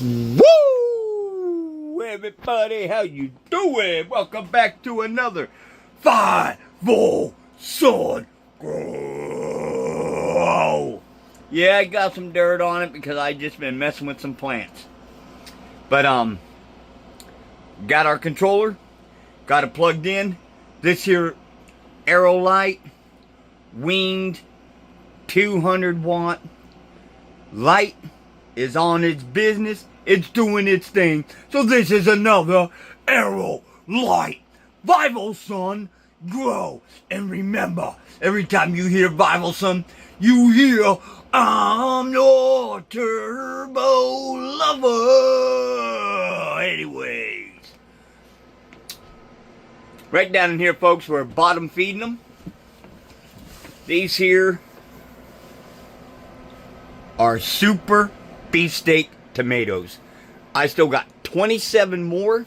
Woo! Everybody, how you doing? Welcome back to another Vivosun Grow. Yeah, I got some dirt on it because I just been messing with some plants. But got our controller, got it plugged in. This here Aerolite winged 200-watt light is on its business. It's doing its thing. So this is another Aerolite Vivosun Grow. And remember, every time you hear Vivosun, you hear I'm your turbo lover. Anyways, right down in here, folks, we're bottom feeding them. These here are super beefsteak tomatoes. I still got 27 more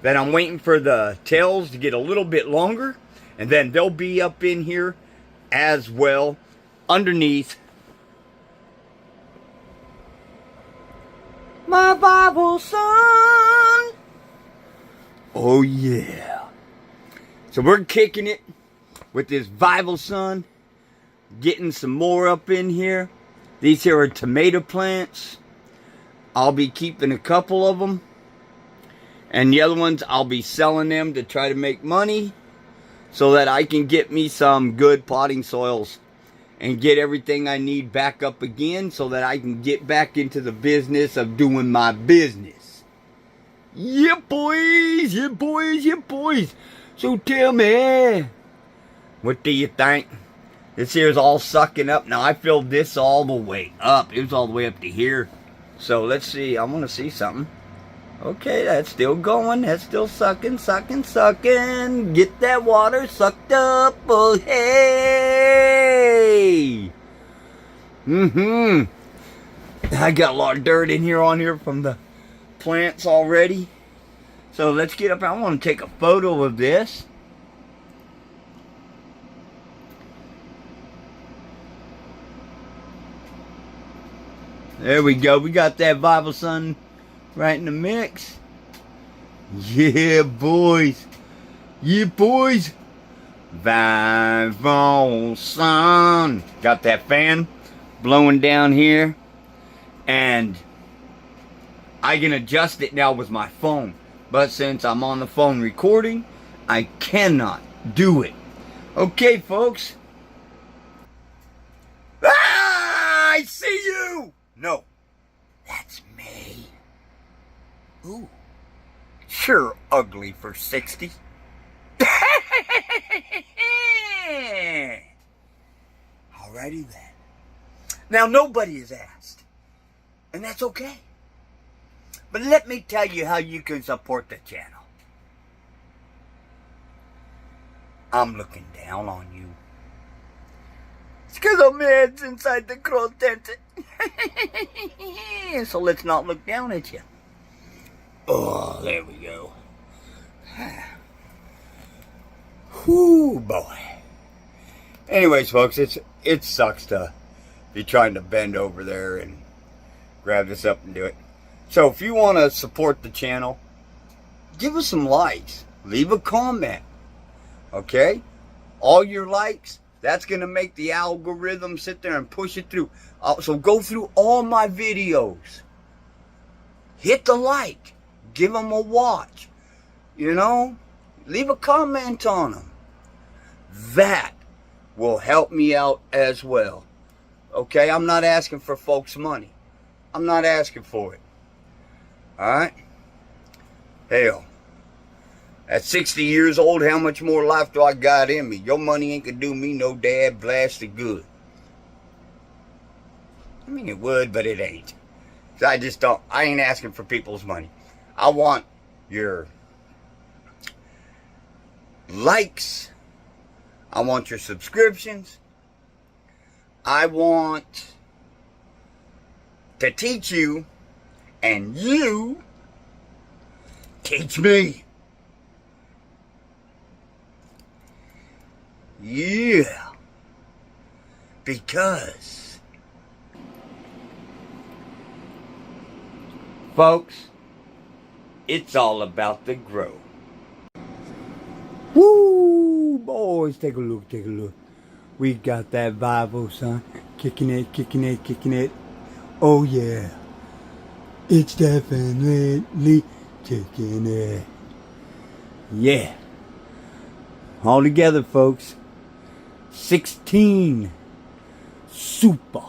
that I'm waiting for the tails to get a little bit longer, and then they'll be up in here as well underneath my Vivosun. Oh yeah. So we're kicking it with this Vivosun, getting some more up in here. These here are tomato plants. I'll be keeping a couple of them. And the other ones, I'll be selling them to try to make money so that I can get me some good potting soils and get everything I need back up again so that I can get back into the business of doing my business. Yeah, boys. Yeah, boys. Yeah, boys. So tell me, what do you think? This here's all sucking up. Now, I filled this all the way up. It was all the way up to here. So, let's see. I want to see something. Okay, that's still going. That's still sucking, sucking, sucking. Get that water sucked up. Oh, hey. I got a lot of dirt in here on here from the plants already. So, let's get up. I want to take a photo of this. There we go. We got that Vivosun right in the mix. Yeah, boys. Yeah, boys. Vivosun. Got that fan blowing down here. And I can adjust it now with my phone. But since I'm on the phone recording, I cannot do it. Okay, folks. Ah, I see you. No, that's me. Ooh, sure ugly for 60. Alrighty then. Now, nobody has asked, and that's okay. But let me tell you how you can support the channel. I'm looking down on you. It's because I'm heads inside the crow tent. So let's not look down at you. Oh, there we go. Whoo, boy. Anyways, folks, it sucks to be trying to bend over there and grab this up and do it. So if you want to support the channel, give us some likes. Leave a comment. Okay? All your likes, that's going to make the algorithm sit there and push it through. So go through all my videos. Hit the like. Give them a watch. You know? Leave a comment on them. That will help me out as well. Okay? I'm not asking for folks' money. I'm not asking for it. Alright? Hell. At 60 years old, how much more life do I got in me? Your money ain't gonna do me no dad blasted good. I mean, it would, but it ain't. So I ain't asking for people's money. I want your likes. I want your subscriptions. I want to teach you, and you teach me. Yeah. Because Folks, it's all about the grow. Woo! Boys, take a look, take a look. We got that Vivosun kicking it, kicking it, kicking it. Oh yeah. It's definitely kicking it. Yeah. All together, folks. 16 super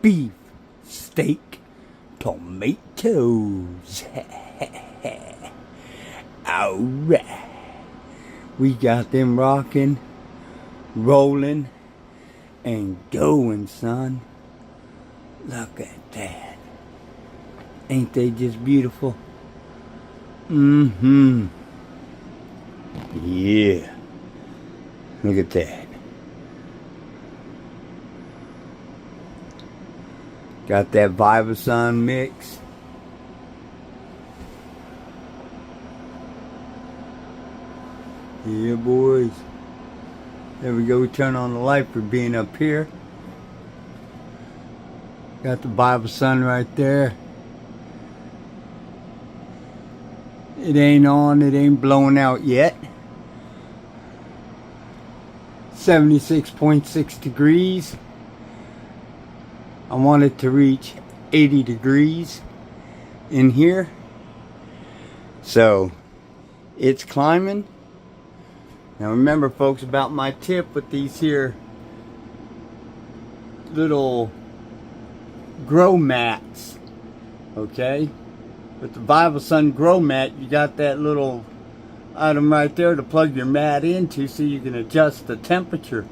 beef steak tomatoes. Alright. We got them rocking, rolling, and going, son. Look at that. Ain't they just beautiful? Mm-hmm. Yeah. Look at that. Got that Vivosun mix. Yeah, boys. There we go. We turn on the light for being up here. Got the Vivosun right there. It ain't on. It ain't blowing out yet. 76.6 degrees. I want it to reach 80 degrees in here. So it's climbing. Now remember, folks, about my tip with these here little grow mats. Okay? With the Vivosun grow mat, you got that little item right there to plug your mat into so you can adjust the temperature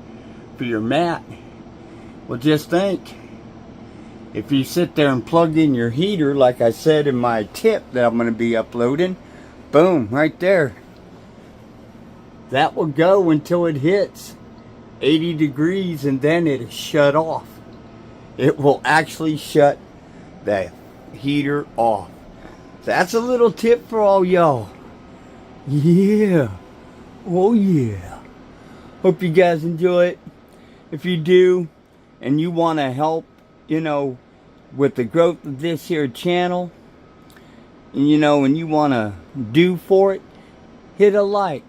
for your mat. Well, just think, if you sit there and plug in your heater, like I said in my tip that I'm going to be uploading, boom, right there. That will go until it hits 80 degrees and then it'll shut off. It will actually shut the heater off. That's a little tip for all y'all. Yeah. Oh yeah. Hope you guys enjoy it. If you do, and you want to help, you know, with the growth of this here channel, and you know, and you want to do for it, hit a like.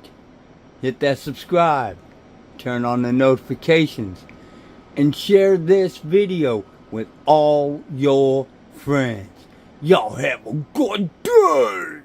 Hit that subscribe. Turn on the notifications. And share this video with all your friends. Y'all have a good day.